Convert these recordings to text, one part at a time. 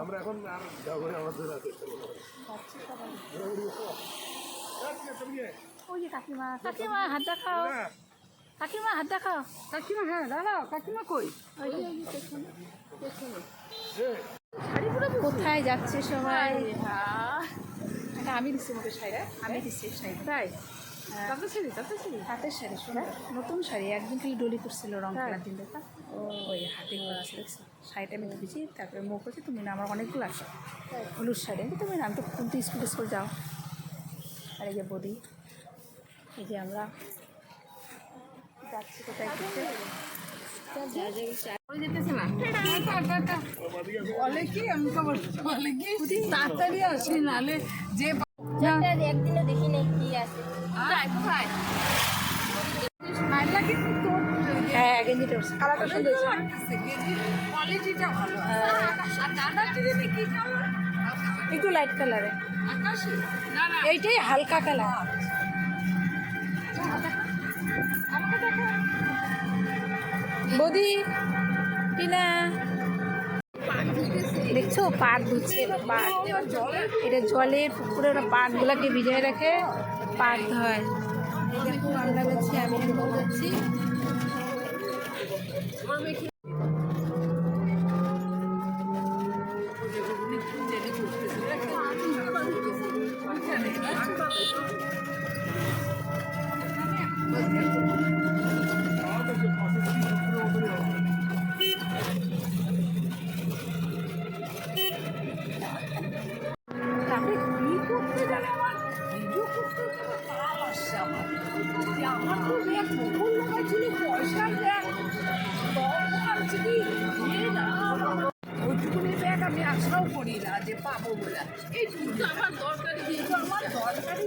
আমরা এখন আর যাবো না, আমাদের আছে ওই যে কাকিমা, কাকিমা হাত দেখাও, কাকিমা হাত দেখাও, কাকিমা হ্যাঁ দাঁড়াও, কাকিমা কই? কোথায় যাচ্ছে সবাই? এটা আমি দিচ্ছি মুখে শাড়ি, আমি দিচ্ছি শাড়ি, তাই তাতে শাড়ি, হাতের শাড়ি শোনা, নতুন শাড়ি, একদিন খালি ডলি করছিল রং খেলার দিন দেখা, ওই হাতে করা আছে দেখছি, শাড়িটা আমি ধুয়েছি, তারপরে মুখ করছি, তুমি না আমার অনেকগুলো আসো হলুদ শাড়ি, তুমি না, আমি তো কিন্তু স্কুল যাও। আর এই যে বডি, এই যে আমরা যাচ্ছি কোথায় ঘুরতে, বলে কি আমি খবর বলে কি তাড়াতাড়ি আসি, নাহলে যে একদিনও দেখি নাই কি আছে। হ্যাঁ গেঞ্জিটা কালারটা সুন্দর, কোয়ালিটিটা ভালো। একটু লাইট কালারে, এইটাই হালকা কালার। বৌদি টিনা দেখছো পাট ধুচ্ছে, পাট এটা জলের পুকুরে ওরা পাটগুলাকে ভিজিয়ে রাখে, পাট হয়। দেখো আমরা যাচ্ছি, আমি যাচ্ছি, আমি আশাও করি না যে পাবো বলে, এইটুকু আমার দরকারি, আমার দরকারি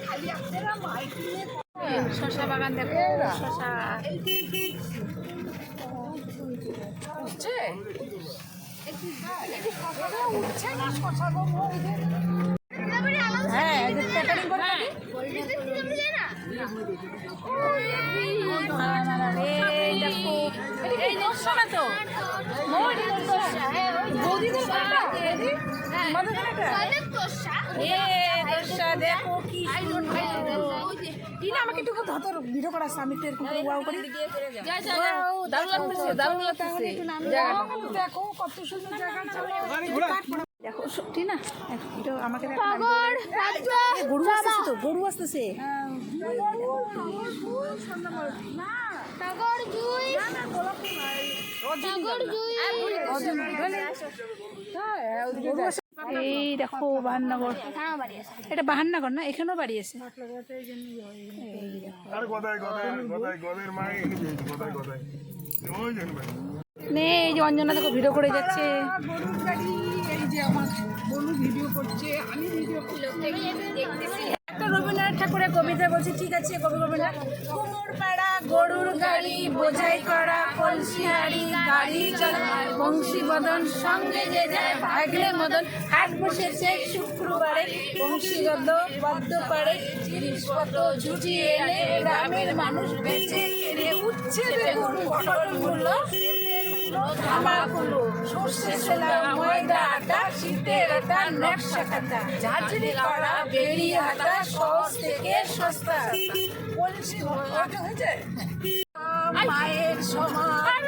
খালি আপনারা মাইক নিয়ে। শশা বাগান দেখো, শশা উঠছে, উঠছে না শশা গো, হ্যাঁ প্যাটার্নিং করে দেখো কি আমাকে একটু ধর ভিডিও করা আছে, আমি একটু এরকম করে ওয়াও করি, দেখো কত সুন্দর জায়গা, দেখো সত্যি না, এটা আমাকে গরু আসতেছে, তো গরু আসতেছে, এই দেখো বাহান্নগর, এটা বাহান্নগর না, এখানেও বাড়ি আছে। এই যে অঞ্জনা দেখো ভিডিও করে যাচ্ছে, এই যে আমার বলু ভিডিও করছে, আমি ভিডিও দেখতেছি। একটা রবীন্দ্রনাথ ঠাকুরের কবিতা বলছি, ঠিক আছে কবি রবীন্দ্রনাথ। কুমোর পাড়া গরুর গাড়ি বোঝাই করা কলসি হাড়ি, গাড়ি চলায় বংশী বদন, সঙ্গে যে যায় ভাগলে মদন, হাট বসেছে শুক্রবারে, বংশীগত বদ্ধ পারে, জিনিসপত্র জুটিয়ে এনে গ্রামের মানুষ বেঁচে কেড়ে উঠছে বেগুন কঠোর মূল্য, তামাকুলো সর্ষে ছেলা ময়দা আটা, শীতের আটা নকশা খাতা, ঝাঁঝরি করা বেরিয়ে হাতা, সহজ থেকে সস্তা, মায়ের সমান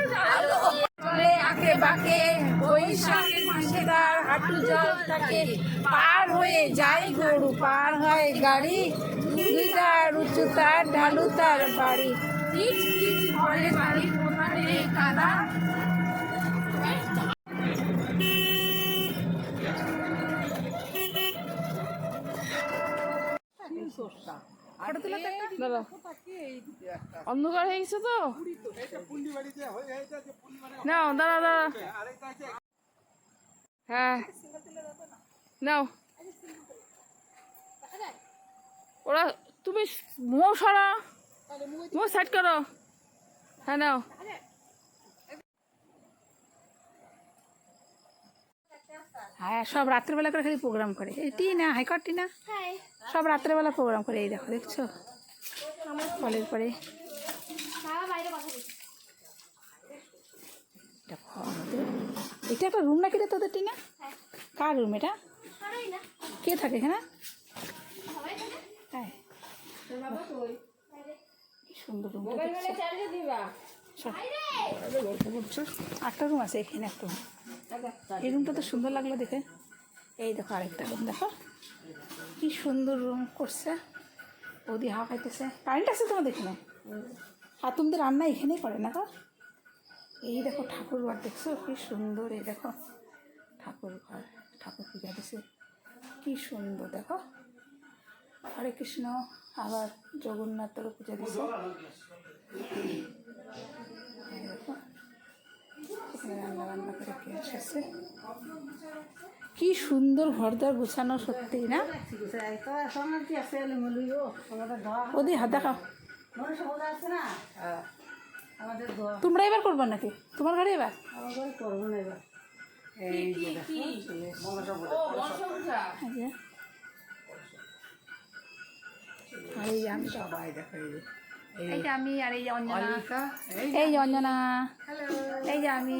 চলে আঁকে বাঁকে, বৈশাখ মাসে তার হাঁটু জল থাকে, পার হয়ে যায় গরু পার হয় গাড়ি, দুইটার উঁচু তার ঢালু তার বাড়ি, কিচ কিচ করে বাড়ি কোথায় কাদা, অন্ধকার হয়ে গেছে তো, নাও দাঁড়া দাঁড়া, হ্যাঁ নাও ওরা, তুমি মো সরা, মো সাইড করো, হ্যাঁ নাও। হ্যাঁ সব রাত্রেবেলা করে খালি প্রোগ্রাম করে, এই টিনা হাইকট টিনা সব রাত্রেবেলা প্রোগ্রাম করে, এই দেখো দেখছো কলের পরে দেখো, এটা একটা রুম নাকি রে তোদের টিনা? কার রুম এটা? কে থাকে এখানে? হ্যাঁ, কি সুন্দর রুম। আটটা রুম আছে এখানে, একটা রুম। এই রুমটা তো সুন্দর লাগলো দেখে। এই দেখো আরেকটা রুম, দেখো কি সুন্দর রুম করছে। ওদি হাওয়া খাইতেছে। কারেন্ট আছে তোমাদের এখানে? আর তোমাদের রান্না এখানেই করে না গো? এই দেখো ঠাকুর ঘর, দেখছো কি সুন্দর। এই দেখো ঠাকুর ঘর, ঠাকুর পূজা দিছে কি সুন্দর। দেখো হরে কৃষ্ণ, আবার জগন্নাথেরও পূজা দিছে। দেখো এখানে রান্না বান্না করে কে এসেছে। কি সুন্দর ঘরদার গুছানো, সত্যি না? ওদি হাত দেখাও। তোমরা এবার করবা নাকি? তোমার ঘরে এবার করবো না এবার। এই যে আমি সবাই দেখো, এই যে আমি, আর এই যে অঞ্জনা, এই যে অঞ্জনা, এই যে আমি,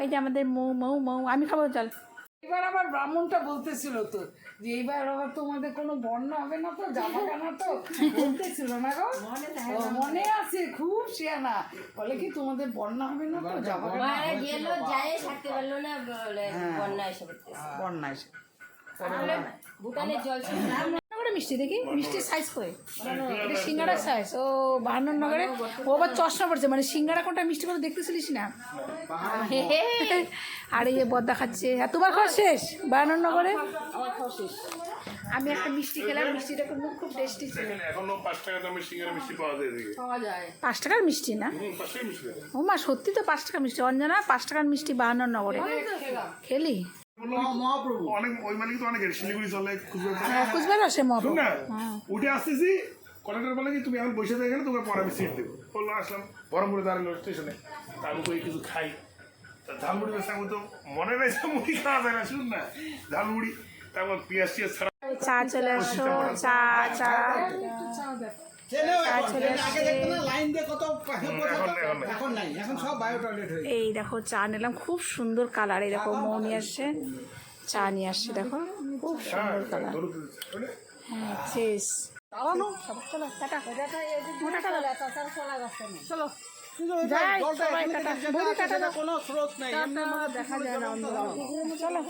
এই যে আমাদের মৌ মৌ মৌ। আমি খাবো জল। এবার আবার ব্রাহ্মণটা বলতেছিল তো যে এইবার আবার তোমাদের কোনো বন্যা হবে না তো, জামা কানা তো বলতেছিল না গো? মনে আছে, খুব শিয়ানা। বলে কি তোমাদের বন্যা হবে না তো, জামা কানা বন্যা এসে ভুটানের জল নগরে মিষ্টি দেখি, মিষ্টির সাইজ করে এটা সিঙ্গাড়ার সাইজ। ও বাহান্নগরে ও আবার চশমা পড়ছে, মানে সিঙ্গাড়া কোনটা মিষ্টি করে দেখতেছিলিস না? আর এই যে বদ্দা খাচ্ছে। এতবার খাওয়া শেষ বাহান্নগরে? আমি একটা মিষ্টি খেলাম, মিষ্টিটা খুব টেস্টি ছিল। এখনো 5 টাকা দামের সিঙ্গারা মিষ্টি পাওয়া যায় এদিকে। 5 টাকার মিষ্টি না? 5 টাকা মিষ্টি। ও মা, সত্যি তো 5 টাকার মিষ্টি। অঞ্জনা 5 টাকার মিষ্টি বাহান্নগরে খেলি? মহাপ্রভু অনেক, ওই মালিক তো অনেক শিলিগুড়ি চলে, কুচবিহার আসে মহাপ্রভু। না উঠে আসতেছি, কন্ডাক্টর বলে কি তুমি এখন বসে থাকে গেলে তোমাকে পরে আমি সিট দেবো। বললো আসলাম, বহরমপুরে দাঁড়ালো স্টেশনে। আমি কই কিছু খাই, ঝালমুড়ি বেশ আমি তো মনে নাই মুড়ি খাওয়া যায় না, শুন না ঝালমুড়ি, তারপর পেঁয়াজ টিয়াজ ছাড়া। চা চলে আসো, চা চা এই দেখো চা নিলাম, খুব সুন্দর কালার। এই দেখো মৌ নিয়ে আসছে, চা নিয়ে আসছে, দেখো খুব সুন্দর কালার। হ্যাঁ শেষ। চলো টাটা, চলো যাই সবাই, টাটা। বৌদি টাটা দাও। কোনো স্রোত নেই, দেখা যায় না। চলো।